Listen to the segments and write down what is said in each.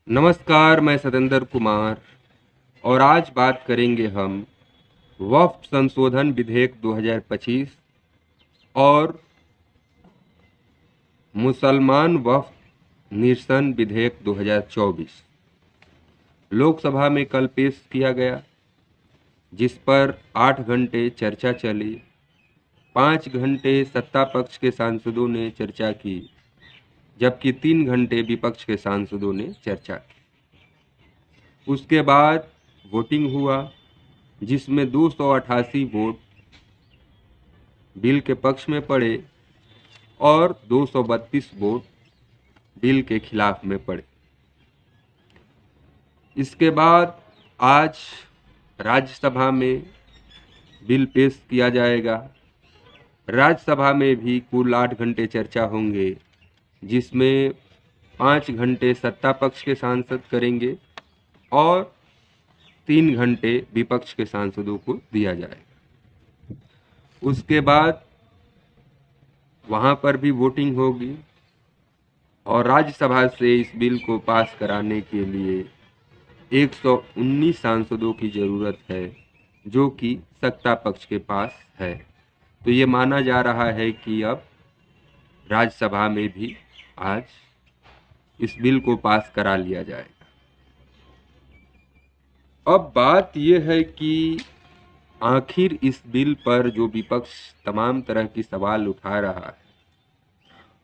नमस्कार, मैं सतेंद्र कुमार और आज बात करेंगे हम वक्फ संशोधन विधेयक 2025 और मुसलमान वक्फ निरसन विधेयक 2024 लोकसभा में कल पेश किया गया, जिस पर 8 घंटे चर्चा चली। 5 घंटे सत्ता पक्ष के सांसदों ने चर्चा की, जबकि 3 घंटे विपक्ष के सांसदों ने चर्चा की। उसके बाद वोटिंग हुआ, जिसमें 288 वोट बिल के पक्ष में पड़े और 232 वोट बिल के खिलाफ में पड़े। इसके बाद आज राज्यसभा में बिल पेश किया जाएगा। राज्यसभा में भी कुल 8 घंटे चर्चा होंगे, जिसमें 5 घंटे सत्ता पक्ष के सांसद करेंगे और 3 घंटे विपक्ष के सांसदों को दिया जाएगा। उसके बाद वहां पर भी वोटिंग होगी और राज्यसभा से इस बिल को पास कराने के लिए 119 सांसदों की ज़रूरत है, जो कि सत्ता पक्ष के पास है। तो ये माना जा रहा है कि अब राज्यसभा में भी आज इस बिल को पास करा लिया जाएगा। अब बात यह है कि आखिर इस बिल पर जो विपक्ष तमाम तरह की सवाल उठा रहा है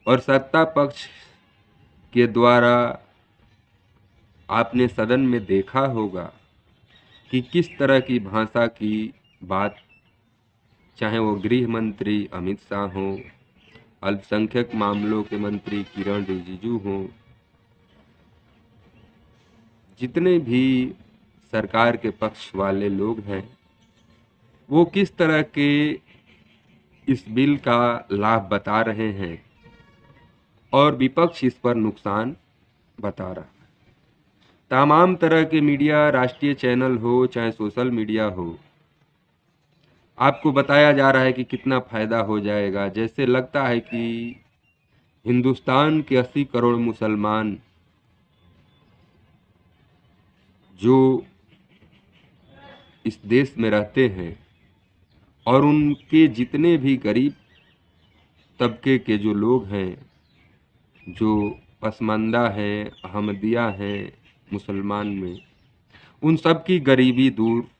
और सत्ता पक्ष के द्वारा आपने सदन में देखा होगा कि किस तरह की भाषा की बात, चाहे वो गृह मंत्री अमित शाह हों, अल्पसंख्यक मामलों के मंत्री किरण रिजिजू हों, जितने भी सरकार के पक्ष वाले लोग हैं, वो किस तरह के इस बिल का लाभ बता रहे हैं और विपक्ष इस पर नुकसान बता रहा है। तमाम तरह के मीडिया, राष्ट्रीय चैनल हो चाहे सोशल मीडिया हो, आपको बताया जा रहा है कि कितना फ़ायदा हो जाएगा। जैसे लगता है कि हिंदुस्तान के 80 करोड़ मुसलमान जो इस देश में रहते हैं और उनके जितने भी गरीब तबके के जो लोग हैं, जो पसमानदा हैं, अहमदिया हैं मुसलमान में, उन सब की गरीबी दूर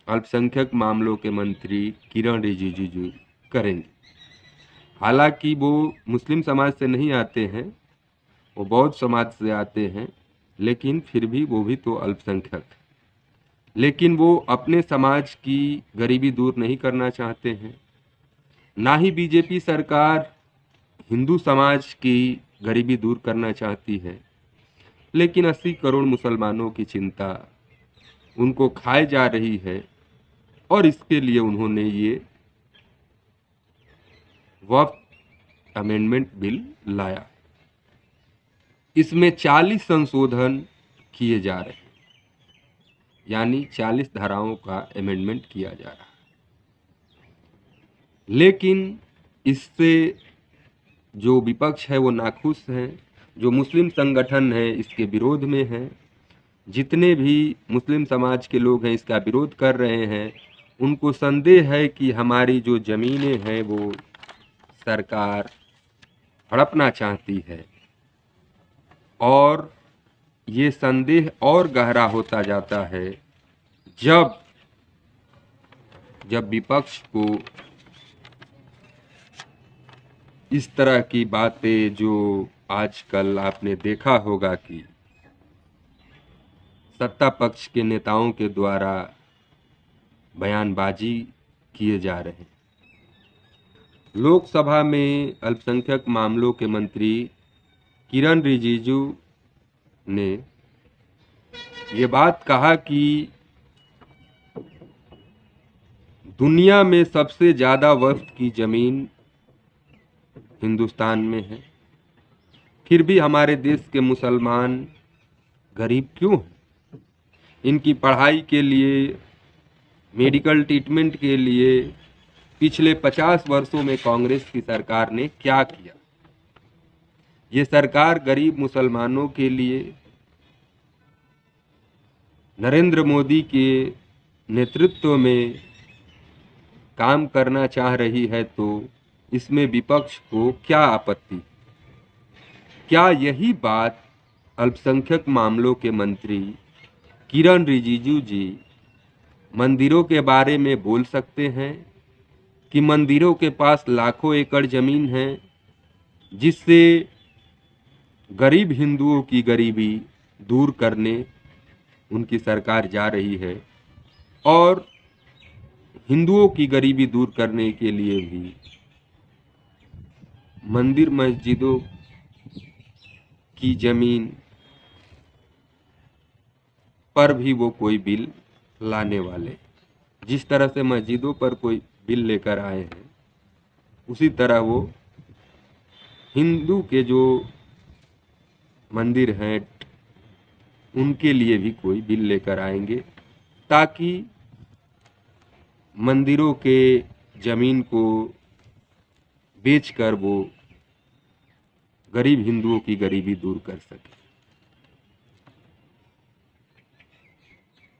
अल्पसंख्यक मामलों के मंत्री किरण रिजिजू करेंगे। हालांकि वो मुस्लिम समाज से नहीं आते हैं, वो बौद्ध समाज से आते हैं, लेकिन फिर भी वो भी तो अल्पसंख्यक है। लेकिन वो अपने समाज की गरीबी दूर नहीं करना चाहते हैं। ना ही बीजेपी सरकार हिंदू समाज की गरीबी दूर करना चाहती है, लेकिन 80 करोड़ मुसलमानों की चिंता उनको खाए जा रही है और इसके लिए उन्होंने ये वक्फ अमेंडमेंट बिल लाया। इसमें 40 संशोधन किए जा रहे हैं, यानी 40 धाराओं का अमेंडमेंट किया जा रहा है। लेकिन इससे जो विपक्ष है वो नाखुश है, जो मुस्लिम संगठन है इसके विरोध में है। जितने भी मुस्लिम समाज के लोग हैं इसका विरोध कर रहे हैं। उनको संदेह है कि हमारी जो ज़मीनें हैं वो सरकार हड़पना चाहती है, और ये संदेह और गहरा होता जाता है जब विपक्ष को इस तरह की बातें, जो आजकल आपने देखा होगा कि सत्ता पक्ष के नेताओं के द्वारा बयानबाजी किए जा रहे हैं। लोकसभा में अल्पसंख्यक मामलों के मंत्री किरण रिजिजू ने ये बात कहा कि दुनिया में सबसे ज़्यादा वक्फ की ज़मीन हिंदुस्तान में है, फिर भी हमारे देश के मुसलमान गरीब क्यों हैं? इनकी पढ़ाई के लिए, मेडिकल ट्रीटमेंट के लिए पिछले 50 वर्षों में कांग्रेस की सरकार ने क्या किया? ये सरकार गरीब मुसलमानों के लिए नरेंद्र मोदी के नेतृत्व में काम करना चाह रही है तो इसमें विपक्ष को क्या आपत्ति? क्या यही बात अल्पसंख्यक मामलों के मंत्री किरण रिजिजू जी मंदिरों के बारे में बोल सकते हैं कि मंदिरों के पास लाखों एकड़ जमीन है जिससे गरीब हिंदुओं की गरीबी दूर करने उनकी सरकार जा रही है और हिंदुओं की गरीबी दूर करने के लिए भी मंदिर मस्जिदों की जमीन पर भी वो कोई बिल लाने वाले, जिस तरह से मस्जिदों पर कोई बिल लेकर आए हैं उसी तरह वो हिंदू के जो मंदिर हैं उनके लिए भी कोई बिल लेकर आएंगे ताकि मंदिरों के जमीन को बेचकर वो गरीब हिंदुओं की गरीबी दूर कर सके।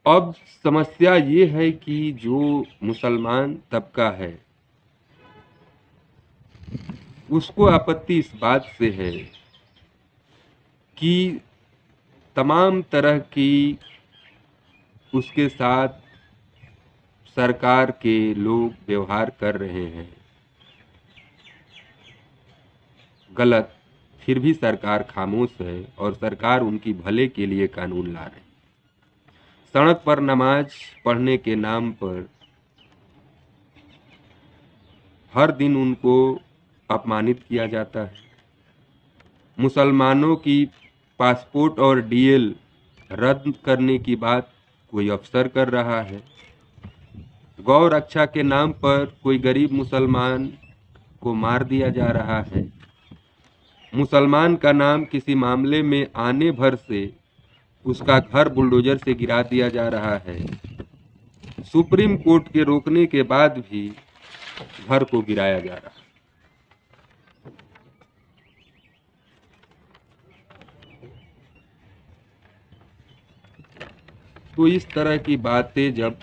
अब समस्या ये है कि जो मुसलमान तबका है उसको आपत्ति इस बात से है कि तमाम तरह की उसके साथ सरकार के लोग व्यवहार कर रहे हैं गलत, फिर भी सरकार खामोश है और सरकार उनकी भले के लिए कानून ला रही है। सड़क पर नमाज पढ़ने के नाम पर हर दिन उनको अपमानित किया जाता है। मुसलमानों की पासपोर्ट और डीएल रद्द करने की बात कोई अफसर कर रहा है। गौ रक्षा के नाम पर कोई गरीब मुसलमान को मार दिया जा रहा है। मुसलमान का नाम किसी मामले में आने भर से उसका घर बुलडोजर से गिरा दिया जा रहा है। सुप्रीम कोर्ट के रोकने के बाद भी घर को गिराया जा रहा है। तो इस तरह की बातें जब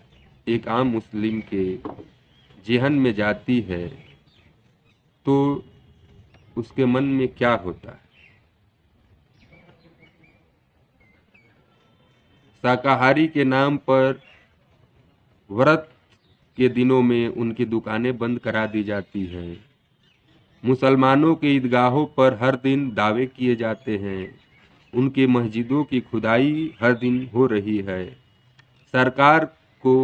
एक आम मुस्लिम के जेहन में जाती है तो उसके मन में क्या होता है? शाकाहारी के नाम पर व्रत के दिनों में उनकी दुकानें बंद करा दी जाती हैं। मुसलमानों के ईदगाहों पर हर दिन दावे किए जाते हैं। उनकी मस्जिदों की खुदाई हर दिन हो रही है। सरकार को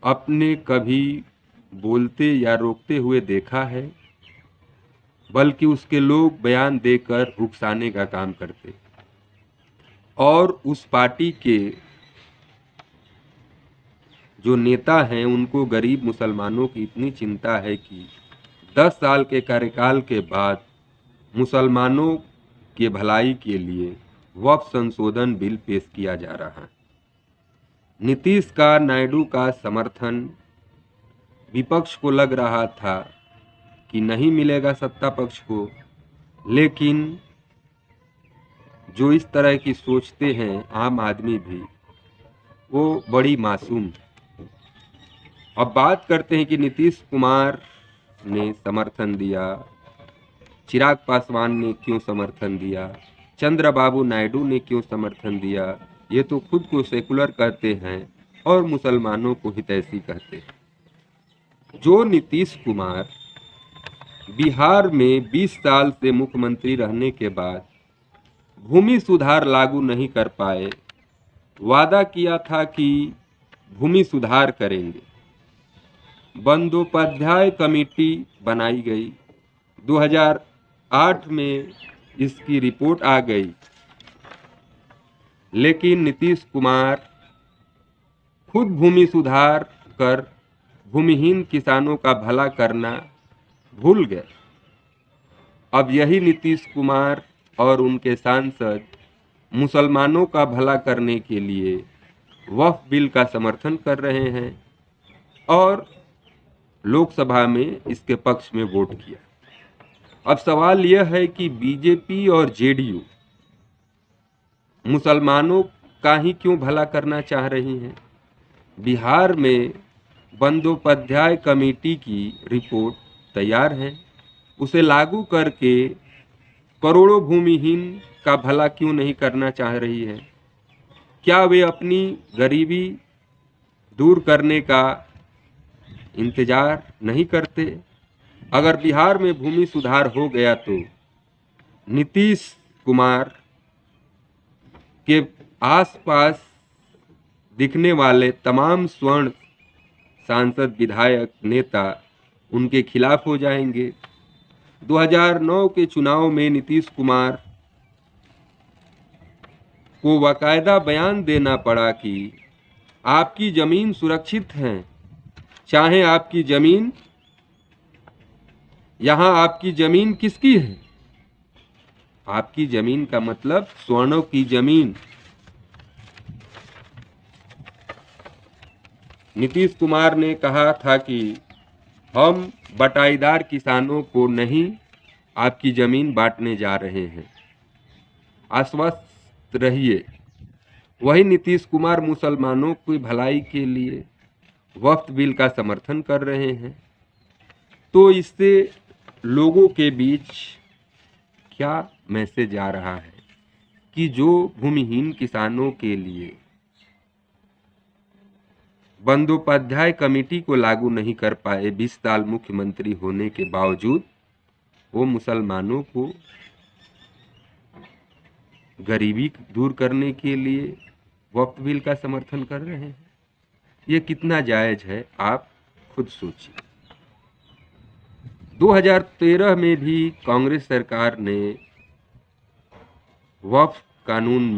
अपने कभी बोलते या रोकते हुए देखा है, बल्कि उसके लोग बयान देकर उकसाने का काम करते और उस पार्टी के जो नेता हैं उनको गरीब मुसलमानों की इतनी चिंता है कि 10 साल के कार्यकाल के बाद मुसलमानों के भलाई के लिए वक्फ संशोधन बिल पेश किया जा रहा है। नीतीश का नायडू का समर्थन विपक्ष को लग रहा था कि नहीं मिलेगा सत्ता पक्ष को, लेकिन जो इस तरह की सोचते हैं आम आदमी भी, वो बड़ी मासूम है। अब बात करते हैं कि नीतीश कुमार ने समर्थन दिया, चिराग पासवान ने क्यों समर्थन दिया, चंद्रबाबू नायडू ने क्यों समर्थन दिया। ये तो खुद को सेकुलर कहते हैं और मुसलमानों को हितैषी कहते हैं। जो नीतीश कुमार बिहार में 20 साल से मुख्यमंत्री रहने के बाद भूमि सुधार लागू नहीं कर पाए, वादा किया था कि भूमि सुधार करेंगे। बंदोपाध्याय कमेटी बनाई गई, 2008 में इसकी रिपोर्ट आ गई, लेकिन नीतीश कुमार खुद भूमि सुधार कर भूमिहीन किसानों का भला करना भूल गए। अब यही नीतीश कुमार और उनके सांसद मुसलमानों का भला करने के लिए वक्फ बिल का समर्थन कर रहे हैं और लोकसभा में इसके पक्ष में वोट किया। अब सवाल यह है कि बीजेपी और जेडीयू मुसलमानों का ही क्यों भला करना चाह रही हैं? बिहार में बंदोपाध्याय कमेटी की रिपोर्ट तैयार है, उसे लागू करके करोड़ों भूमिहीन का भला क्यों नहीं करना चाह रही है? क्या वे अपनी गरीबी दूर करने का इंतजार नहीं करते? अगर बिहार में भूमि सुधार हो गया तो नीतीश कुमार के आसपास दिखने वाले तमाम स्वर्ण सांसद, विधायक, नेता उनके खिलाफ हो जाएंगे। 2009 के चुनाव में नीतीश कुमार को बाकायदा बयान देना पड़ा कि आपकी जमीन सुरक्षित है, चाहे आपकी जमीन, यहां आपकी जमीन किसकी है? आपकी जमीन का मतलब स्वर्णों की जमीन। नीतीश कुमार ने कहा था कि हम बटाईदार किसानों को नहीं आपकी जमीन बांटने जा रहे हैं, आश्वस्त रहिए। वही नीतीश कुमार मुसलमानों की भलाई के लिए वक्फ बिल का समर्थन कर रहे हैं। तो इससे लोगों के बीच क्या मैसेज जा रहा है कि जो भूमिहीन किसानों के लिए बंदोपाध्याय कमेटी को लागू नहीं कर पाए 20 साल मुख्यमंत्री होने के बावजूद, वो मुसलमानों को गरीबी दूर करने के लिए वक्फ बिल का समर्थन कर रहे हैं। ये कितना जायज है, आप खुद सोचिए। 2013 में भी कांग्रेस सरकार ने वक्फ कानून